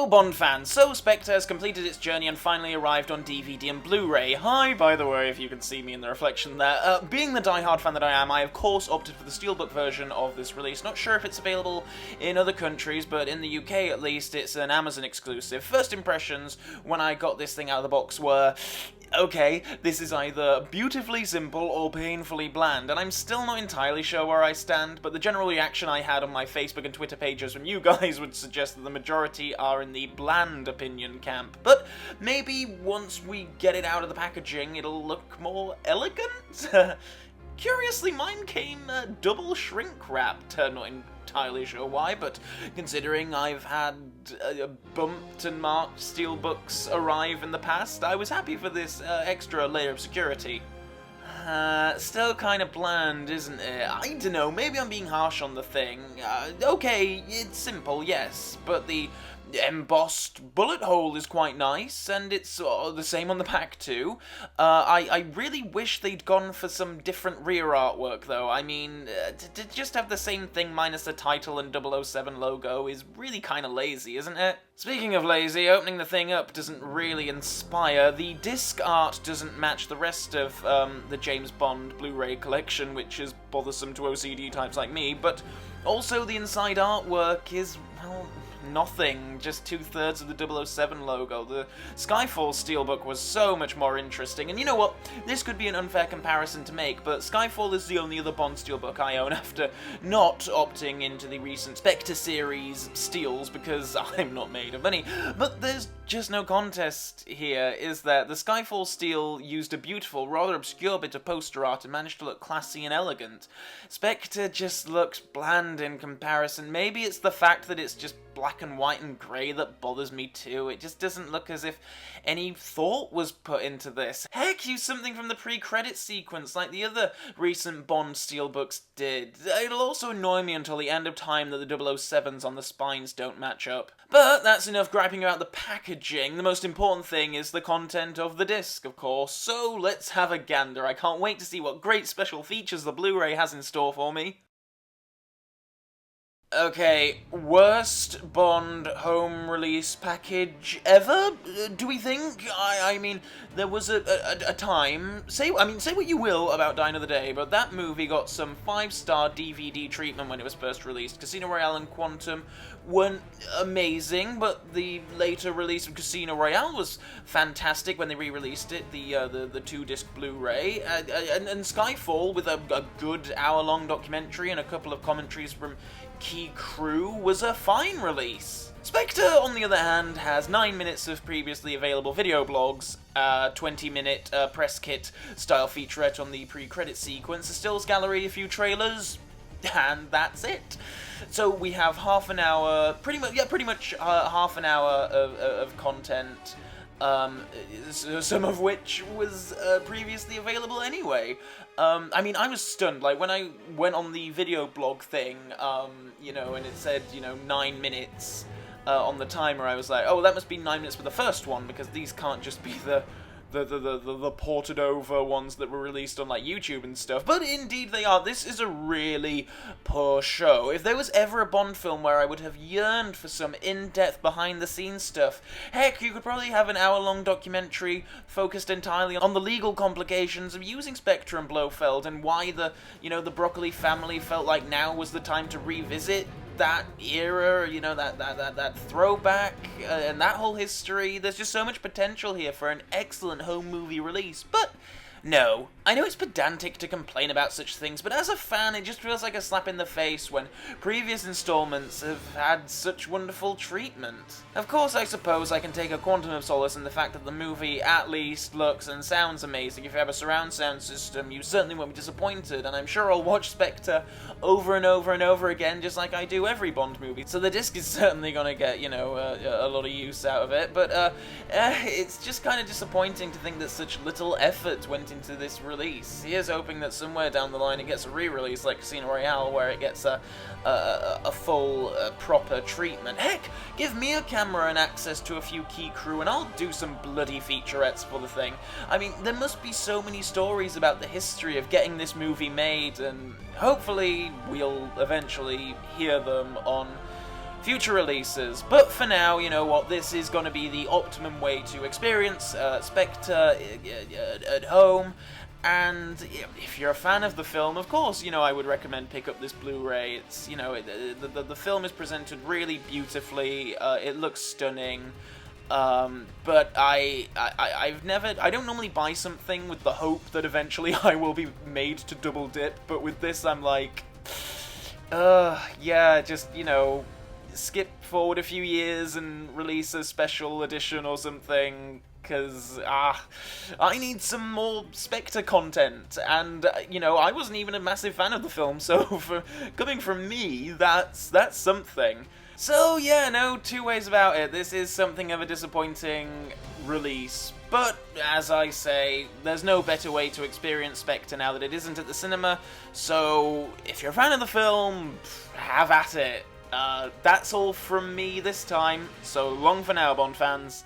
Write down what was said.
Bond fans, so Spectre has completed its journey and finally arrived on DVD and Blu-ray. Hi, by the way, if you can see me in the reflection there. Being the die-hard fan that I am, I of course opted for the Steelbook version of this release. Not sure if it's available in other countries, but in the UK at least, it's an Amazon exclusive. First impressions when I got this thing out of the box were, okay, this is either beautifully simple or painfully bland, and I'm still not entirely sure where I stand, but the general reaction I had on my Facebook and Twitter pages from you guys would suggest that the majority are in the bland opinion camp. But maybe once we get it out of the packaging, it'll look more elegant? Curiously, mine came double shrink wrapped, not entirely sure why, but considering I've had bumped and marked Steelbooks arrive in the past, I was happy for this extra layer of security. Still kind of bland, isn't it? I don't know, maybe I'm being harsh on the thing. Okay, it's simple, yes, but the embossed bullet hole is quite nice, and it's the same on the back too. I really wish they'd gone for some different rear artwork though. I mean, to just have the same thing minus the title and 007 logo is really kind of lazy, isn't it? Speaking of lazy, opening the thing up doesn't really inspire. The disc art doesn't match the rest of the James Bond Blu-ray collection, which is bothersome to OCD types like me, but also the inside artwork is, well, nothing, just 2/3 of the 007 logo. The Skyfall Steelbook was so much more interesting, and you know what, this could be an unfair comparison to make, but Skyfall is the only other Bond Steelbook I own after not opting into the recent Spectre series steals because I'm not made of money. But there's just no contest here, is there? The Skyfall Steel used a beautiful, rather obscure bit of poster art and managed to look classy and elegant. Spectre just looks bland in comparison. Maybe it's the fact that it's just black and white and grey that bothers me too. It just doesn't look as if any thought was put into this. Heck, use something from the pre-credit sequence like the other recent Bond Steelbooks did. It'll also annoy me until the end of time that the 007s on the spines don't match up. But that's enough griping about the packaging. The most important thing is the content of the disc, of course, so let's have a gander. I can't wait to see what great special features the Blu-ray has in store for me. Okay, worst Bond home release package ever? Do we think? I mean, there was a time, say what you will about Die Another Day, but that movie got some 5-star DVD treatment when it was first released. Casino Royale and Quantum weren't amazing, but the later release of Casino Royale was fantastic when they re-released it, the 2-disc Blu-ray, and Skyfall, with a good hour-long documentary and a couple of commentaries from key crew, was a fine release. Spectre, on the other hand, has 9 minutes of previously available video blogs, 20-minute press kit style featurette on the pre-credit sequence, a stills gallery, a few trailers, and that's it. So we have half an hour, pretty much half an hour of content, some of which was previously available anyway. I mean, I was stunned, like, when I went on the video blog thing, you know, and it said, 9 minutes on the timer, I was like, oh, that must be 9 minutes for the first one, because these can't just be the ported over ones that were released on like YouTube and stuff, but indeed they are. This is a really poor show. If there was ever a Bond film where I would have yearned for some in-depth behind-the-scenes stuff, heck, you could probably have an hour-long documentary focused entirely on the legal complications of using Spectre and Blofeld and why the Broccoli family felt like now was the time to revisit that era, that throwback, and that whole history. There's just so much potential here for an excellent home movie release, but no. I know it's pedantic to complain about such things, but as a fan, it just feels like a slap in the face when previous installments have had such wonderful treatment. Of course, I suppose I can take a quantum of solace in the fact that the movie at least looks and sounds amazing. If you have a surround sound system, you certainly won't be disappointed, and I'm sure I'll watch Spectre over and over and over again, just like I do every Bond movie. So the disc is certainly gonna get, a lot of use out of it, but it's just kind of disappointing to think that such little effort went into this release. Here's hoping that somewhere down the line it gets a re-release like Casino Royale, where it gets a full, proper treatment. Heck, give me a camera and access to a few key crew and I'll do some bloody featurettes for the thing. I mean, there must be so many stories about the history of getting this movie made, and hopefully we'll eventually hear them on future releases. But for now, you know what, this is going to be the optimum way to experience Spectre at home. And if you're a fan of the film, of course, you know, I would recommend pick up this Blu-ray. It's, you know, the film is presented really beautifully. It looks stunning. But I don't normally buy something with the hope that eventually I will be made to double dip. But with this, I'm like, yeah, just, you know, skip forward a few years and release a special edition or something. Because, I need some more Spectre content, and, you know, I wasn't even a massive fan of the film, so for coming from me, that's something. So, yeah, no two ways about it, this is something of a disappointing release, but, as I say, there's no better way to experience Spectre now that it isn't at the cinema, so if you're a fan of the film, have at it. That's all from me this time, so long for now, Bond fans.